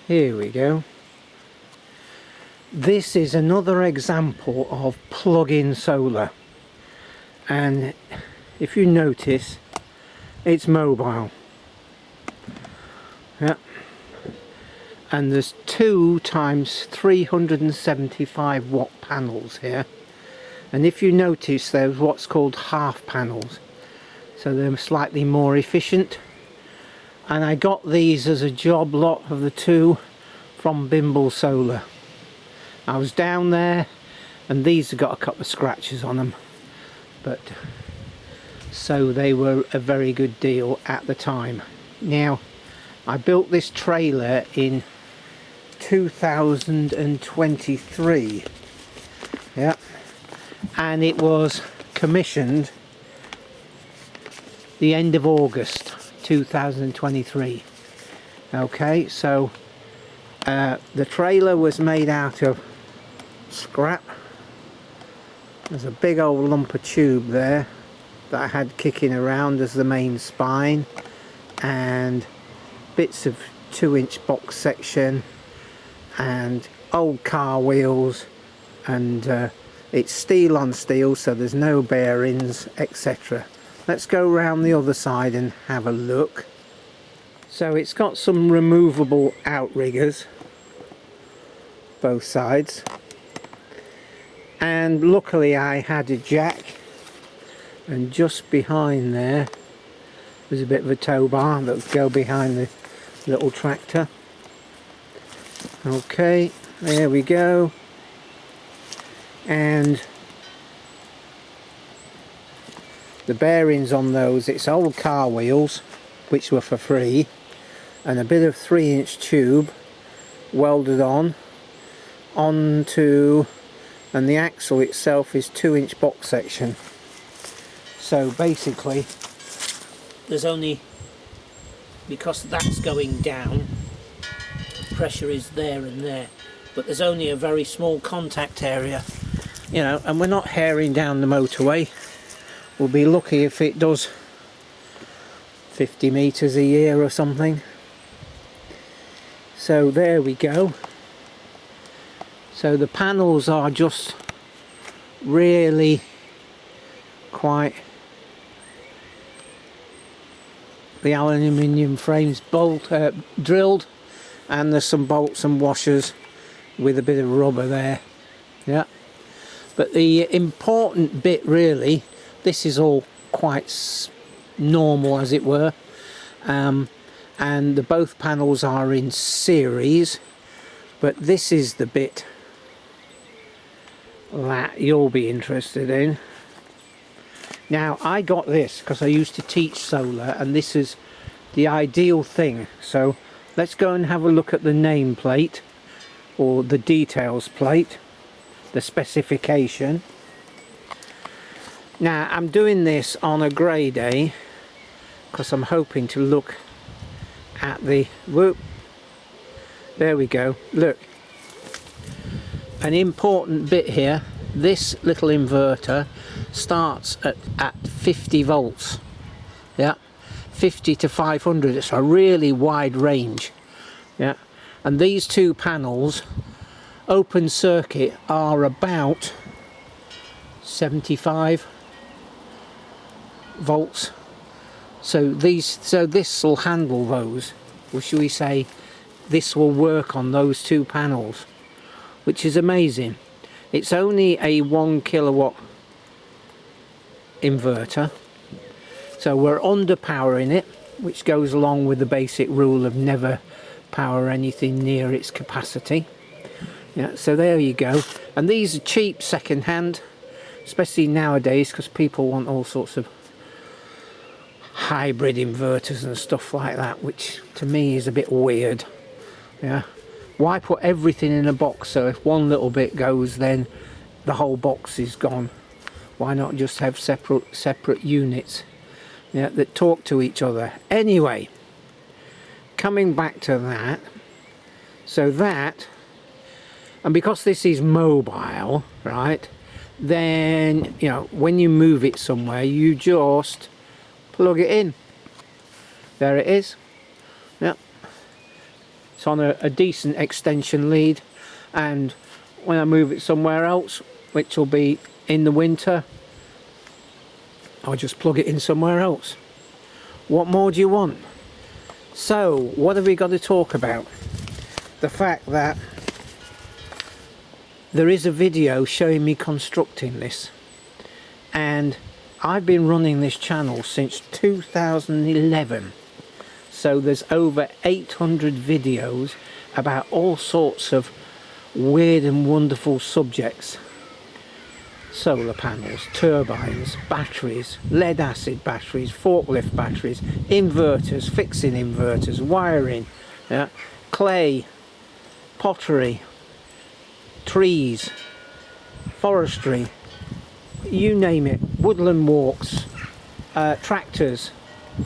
Here we go. This is another example of plug-in solar, and if you notice, it's mobile. Yeah. And there's 2 times 375 watt panels here, and if you notice, there's what's called half panels, so they're slightly more efficient. And I got these as a job lot of the 2 from Bimble Solar. I was down there, and these have got a couple of scratches on them, but so they were a very good deal at the time. Now, I built this trailer in 2023, yeah, and it was commissioned the end of August 2023. Okay, so the trailer was made out of scrap. There's a big old lump of tube there that I had kicking around as the main spine, and bits of 2-inch box section and old car wheels, and it's steel on steel, so there's no bearings, etc. Let's go round the other side and have a look. So it's got some removable outriggers both sides, and luckily I had a jack, and just behind there there's a bit of a tow bar that would go behind the little tractor. Okay, there we go. And the bearings on those, it's old car wheels which were for free, and a bit of 3-inch tube welded onto, and the axle itself is 2-inch box section. So basically there's only, because that's going down, pressure is there and there, but there's only a very small contact area, you know, and we're not herring down the motorway. We'll be lucky if it does 50 metres a year or something. So there we go. So the panels are just really quite, the aluminium frames drilled, and there's some bolts and washers with a bit of rubber there. Yeah, but the important bit really, this is all quite normal as it were, and both panels are in series, but this is the bit that you'll be interested in. Now, I got this because I used to teach solar, and this is the ideal thing. So let's go and have a look at the nameplate, or the details plate, the specification. Now, I'm doing this on a grey day because I'm hoping to look at the, whoop, there we go, look, an important bit here. This little inverter starts at 50 volts, yeah, 50 to 500. It's a really wide range, yeah, and these 2 panels open circuit are about 75 volts. So this will handle those, or should we say this will work on those 2 panels, which is amazing. It's only a 1 kilowatt inverter, so we're underpowering it, which goes along with the basic rule of never power anything near its capacity. Yeah, so there you go. And these are cheap second hand, especially nowadays, because people want all sorts of hybrid inverters and stuff like that, which to me is a bit weird. Yeah, why put everything in a box, so if one little bit goes then the whole box is gone? Why not just have separate units, yeah, that talk to each other? Anyway, coming back to that, so that, and because this is mobile, right, then, you know, when you move it somewhere, you just plug it in. There it is. Yep. It's on a decent extension lead, and when I move it somewhere else, which will be in the winter, I'll just plug it in somewhere else. What more do you want? So what have we got to talk about? The fact that there is a video showing me constructing this, and I've been running this channel since 2011, so there's over 800 videos about all sorts of weird and wonderful subjects. Solar panels, turbines, batteries, lead acid batteries, forklift batteries, inverters, fixing inverters, wiring, yeah, clay, pottery, trees, forestry, you name it, woodland walks, tractors,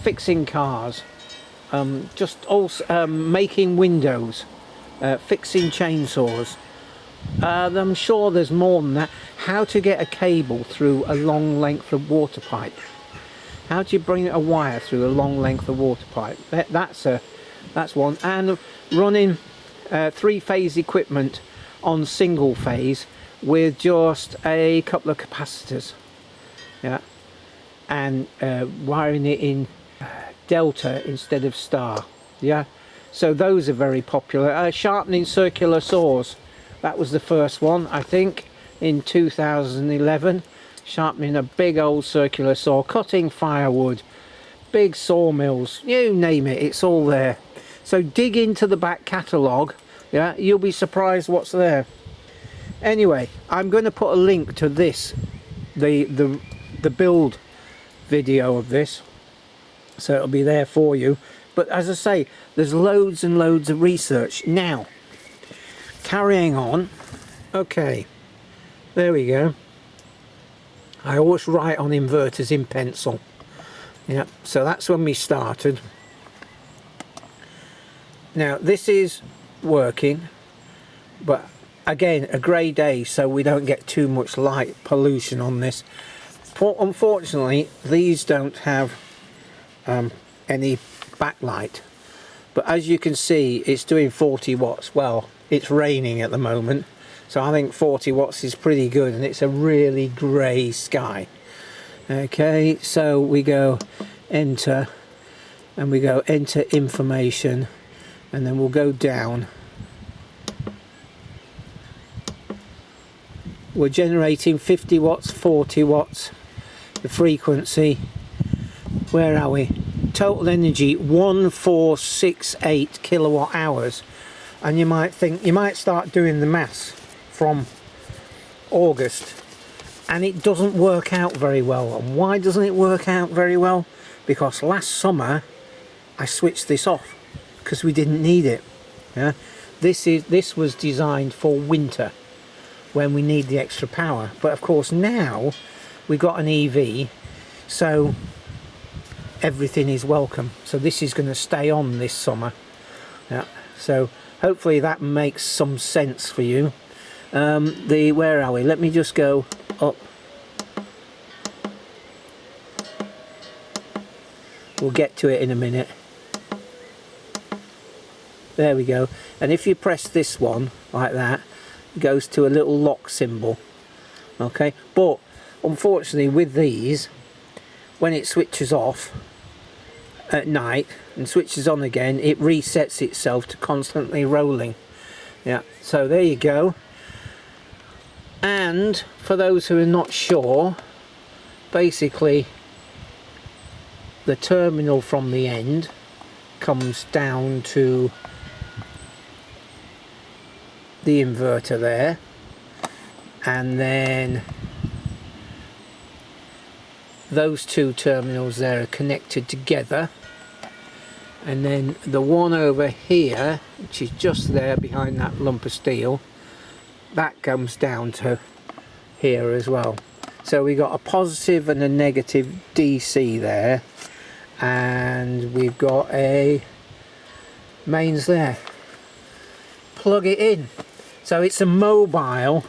fixing cars, just also making windows, fixing chainsaws. I'm sure there's more than that. How to get a cable through a long length of water pipe. How do you bring a wire through a long length of water pipe? That's one. And running three-phase equipment on single phase with just a couple of capacitors, yeah, and wiring it in delta instead of star, yeah. So those are very popular. Sharpening circular saws, that was the first one, I think, in 2011. Sharpening a big old circular saw, cutting firewood, big sawmills, you name it, it's all there. So dig into the back catalogue, yeah, you'll be surprised what's there. Anyway, I'm going to put a link to this, the build video of this, so it'll be there for you. But as I say, there's loads and loads of research. Now, carrying on, okay, there we go. I always write on inverters in pencil, yeah, so that's when we started. Now this is working, but again, a grey day, so we don't get too much light pollution on this. Unfortunately, these don't have any backlight, but as you can see, it's doing 40 watts. Well, it's raining at the moment, so I think 40 watts is pretty good, and it's a really grey sky. Okay, so we go enter, and we go enter information, and then we'll go down. We're generating 50 watts, 40 watts, the frequency, where are we? Total energy 1468 kilowatt hours. And you might think, you might start doing the maths from August, and it doesn't work out very well. And why doesn't it work out very well? Because last summer I switched this off because we didn't need it. Yeah, this was designed for winter, when we need the extra power. But of course now we've got an EV, so everything is welcome. So this is going to stay on this summer, yeah, so hopefully that makes some sense for you. Where are we? Let me just go up. We'll get to it in a minute. There we go. And if you press this one like that, goes to a little lock symbol. Okay, but unfortunately with these, when it switches off at night and switches on again, it resets itself to constantly rolling. Yeah, so there you go. And for those who are not sure, basically the terminal from the end comes down to the inverter there, and then those two terminals there are connected together, and then the one over here, which is just there behind that lump of steel, that comes down to here as well. So we got a positive and a negative DC there, and we've got a mains there. Plug it in. So it's a mobile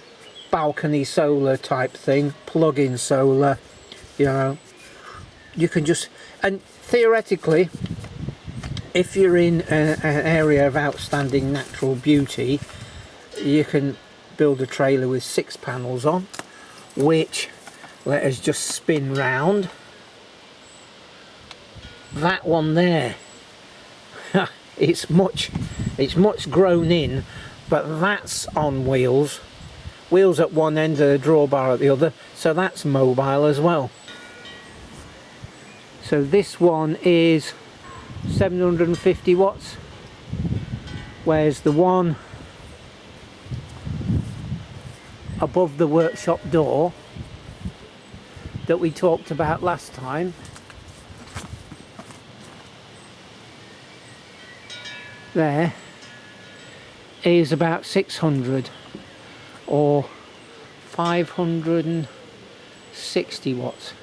balcony solar type thing, plug-in solar, you know. You can just, and theoretically if you're in an area of outstanding natural beauty, you can build a trailer with 6 panels on, which, let us just spin round. That one there, it's much grown in, but that's on wheels at one end and a drawbar at the other, so that's mobile as well. So this one is 750 watts, whereas the one above the workshop door that we talked about last time, there, is about 600 or 560 watts.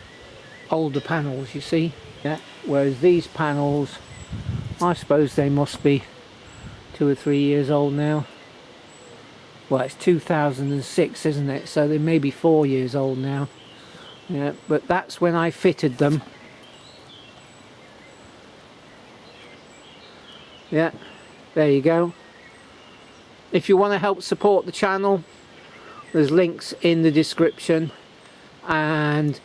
Older panels, you see. Yeah. Whereas these panels, I suppose they must be 2 or 3 years old now. Well, it's 2006, isn't it? So they may be 4 years old now. Yeah, but that's when I fitted them. Yeah, there you go. If you want to help support the channel, there's links in the description, and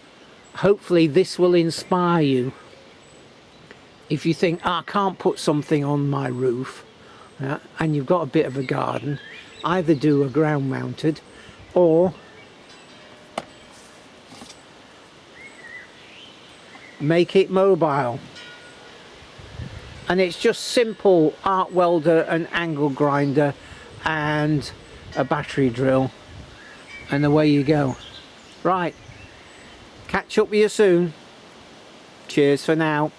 hopefully this will inspire you. If you think, I can't put something on my roof, and you've got a bit of a garden, either do a ground mounted or make it mobile. And it's just simple arc welder, an angle grinder and a battery drill, and away you go. Right, catch up with you soon. Cheers for now.